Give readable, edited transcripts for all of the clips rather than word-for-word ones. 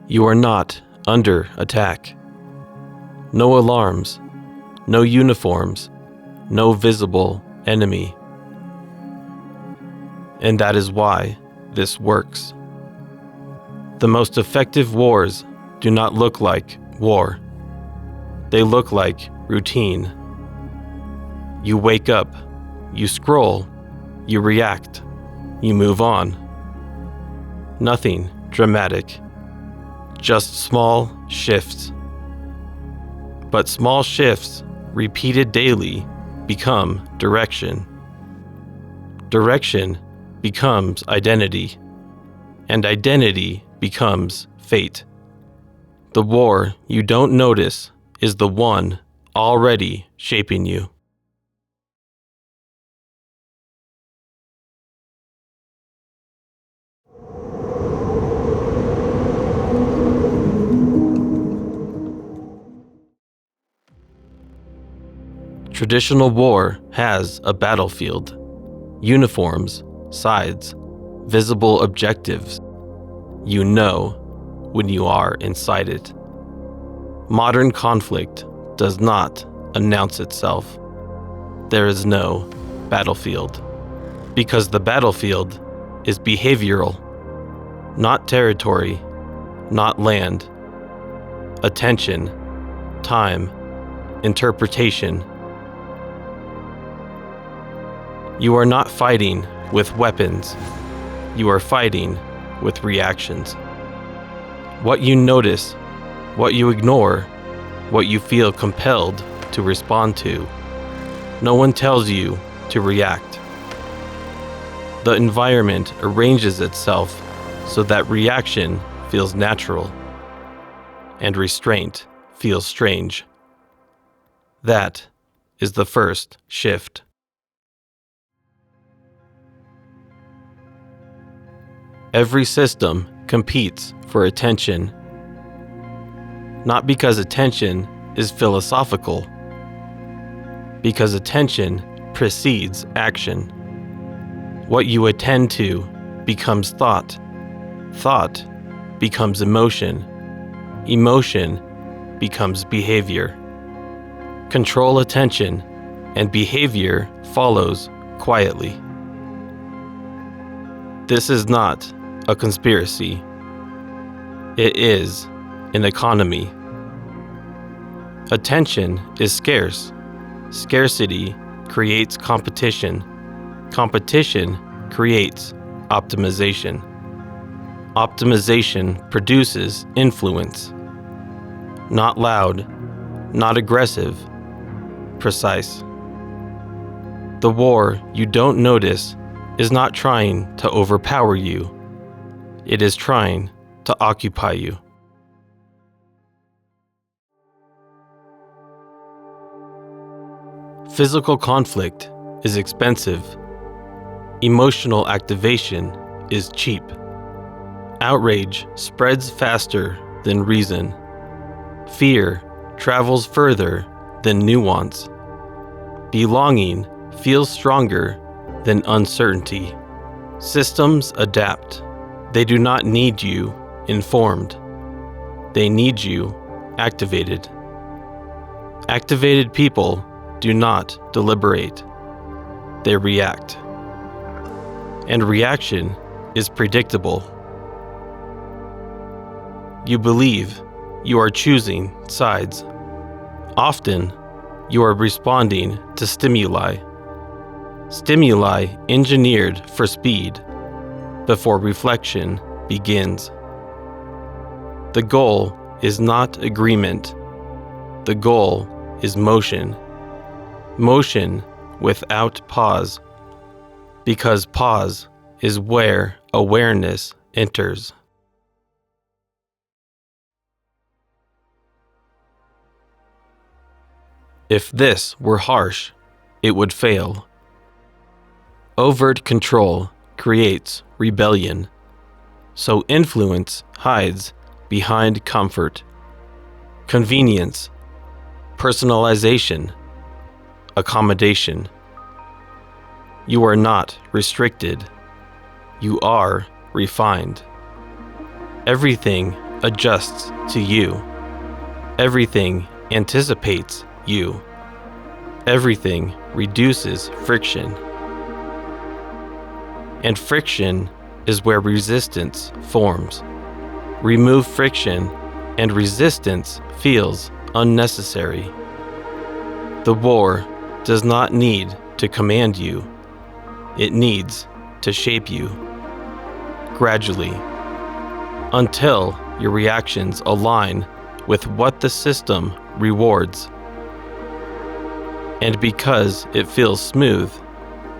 You are not under attack. No alarms, no uniforms, no visible enemy. And that is why this works. The most effective wars do not look like war. They look like routine. You wake up, you scroll, you react, you move on. Nothing dramatic, just small shifts. But small shifts, repeated daily, become direction. Direction becomes identity, and identity becomes fate. The war you don't notice is the one already shaping you. Traditional war has a battlefield, uniforms, sides, visible objectives. You know when you are inside it. Modern conflict does not announce itself. There is no battlefield, because the battlefield is behavioral, not territory, not land. Attention, time, interpretation. You are not fighting with weapons. You are fighting with reactions. What you notice, what you ignore, what you feel compelled to respond to. No one tells you to react. The environment arranges itself so that reaction feels natural and restraint feels strange. That is the first shift. Every system competes for attention, not because attention is philosophical, because attention precedes action. What you attend to becomes thought. Thought becomes emotion. Emotion becomes behavior. Control attention, and behavior follows quietly. This is not a conspiracy. It is an economy. Attention is scarce. Scarcity creates competition. Competition creates optimization. Optimization produces influence. Not loud, not aggressive, precise. The war you don't notice is not trying to overpower you. It is trying to occupy you. Physical conflict is expensive. Emotional activation is cheap. Outrage spreads faster than reason. Fear travels further than nuance. Belonging feels stronger than uncertainty. Systems adapt. They do not need you informed. They need you activated. Activated people do not deliberate. They react. And reaction is predictable. You believe you are choosing sides. Often, you are responding to stimuli. Stimuli engineered for speed before reflection begins. The goal is not agreement. The goal is motion. Motion without pause, because pause is where awareness enters. If this were harsh, it would fail. Overt control creates rebellion, so influence hides behind comfort, convenience, personalization, accommodation. You are not restricted. You are refined. Everything adjusts to you. Everything anticipates you. Everything reduces friction. And friction is where resistance forms. Remove friction, and resistance feels unnecessary. The war does not need to command you. It needs to shape you. Gradually, until your reactions align with what the system rewards. And because it feels smooth,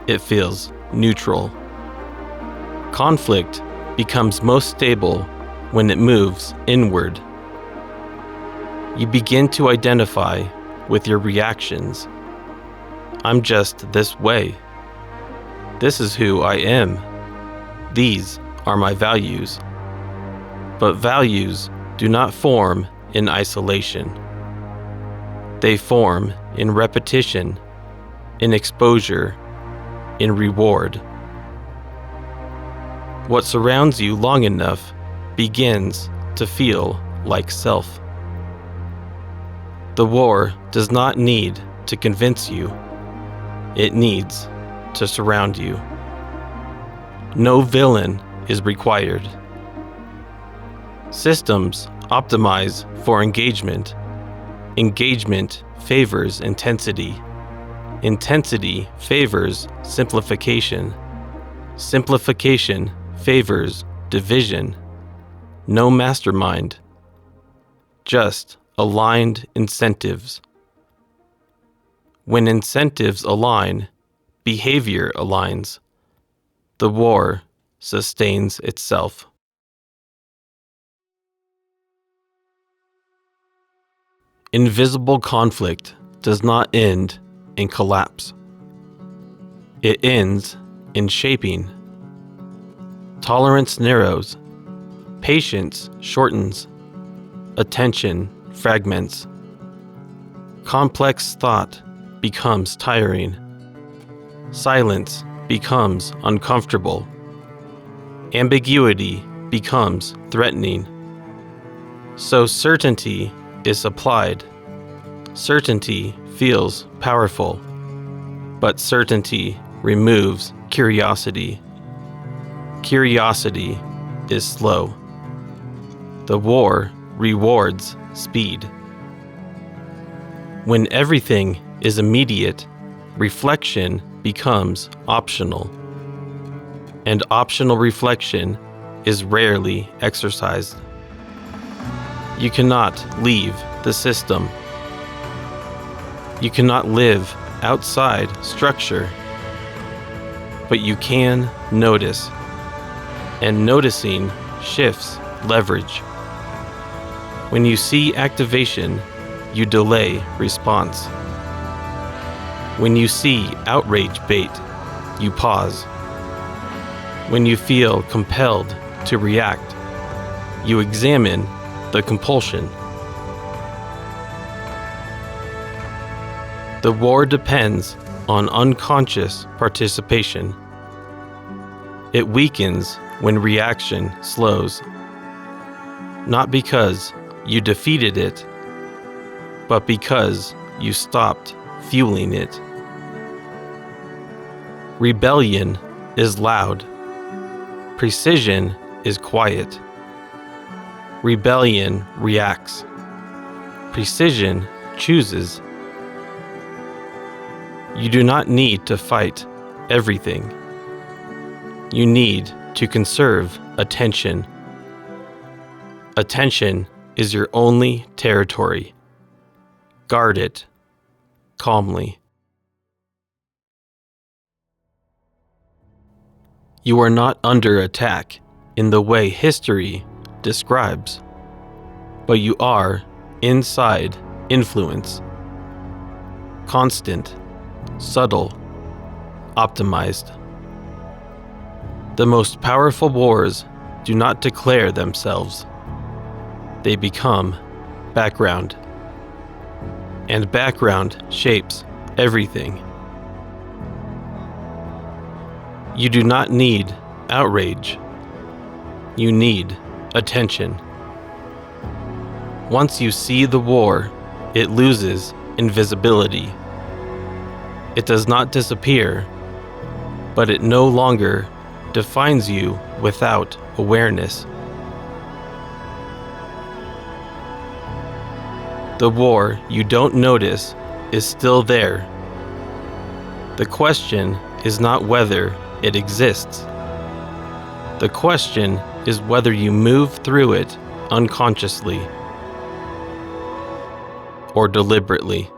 it feels neutral. Conflict becomes most stable when it moves inward. You begin to identify with your reactions. I'm just this way. This is who I am. These are my values. But values do not form in isolation. They form in repetition, in exposure, in reward. What surrounds you long enough begins to feel like self. The war does not need to convince you. It needs to surround you. No villain is required. Systems optimize for engagement. Engagement favors intensity. Intensity favors simplification. Simplification favors division. No mastermind, just aligned incentives. When incentives align, behavior aligns. The war sustains itself. Invisible conflict does not end in collapse. It ends in shaping. Tolerance narrows. Patience shortens. Attention fragments. Complex thought becomes tiring. Silence becomes uncomfortable. Ambiguity becomes threatening. So certainty is applied. Certainty feels powerful, but certainty removes curiosity. Curiosity is slow. The war rewards speed. When everything is immediate, reflection becomes optional. And optional reflection is rarely exercised. You cannot leave the system. You cannot live outside structure. But you can notice. And noticing shifts leverage. When you see activation, you delay response. When you see outrage bait, you pause. When you feel compelled to react, you examine the compulsion. The war depends on unconscious participation. It weakens when reaction slows. Not because you defeated it, but because you stopped fueling it. Rebellion is loud. Precision is quiet. Rebellion reacts. Precision chooses. You do not need to fight everything. You need to conserve attention. Attention is your only territory. Guard it calmly. You are not under attack in the way history describes, but you are inside influence. Constant, subtle, optimized. The most powerful wars do not declare themselves. They become background. And background shapes everything. You do not need outrage. You need attention. Once you see the war, it loses invisibility. It does not disappear, but it no longer defines you without awareness. The war you don't notice is still there. The question is not whether it exists. The question is whether you move through it unconsciously or deliberately.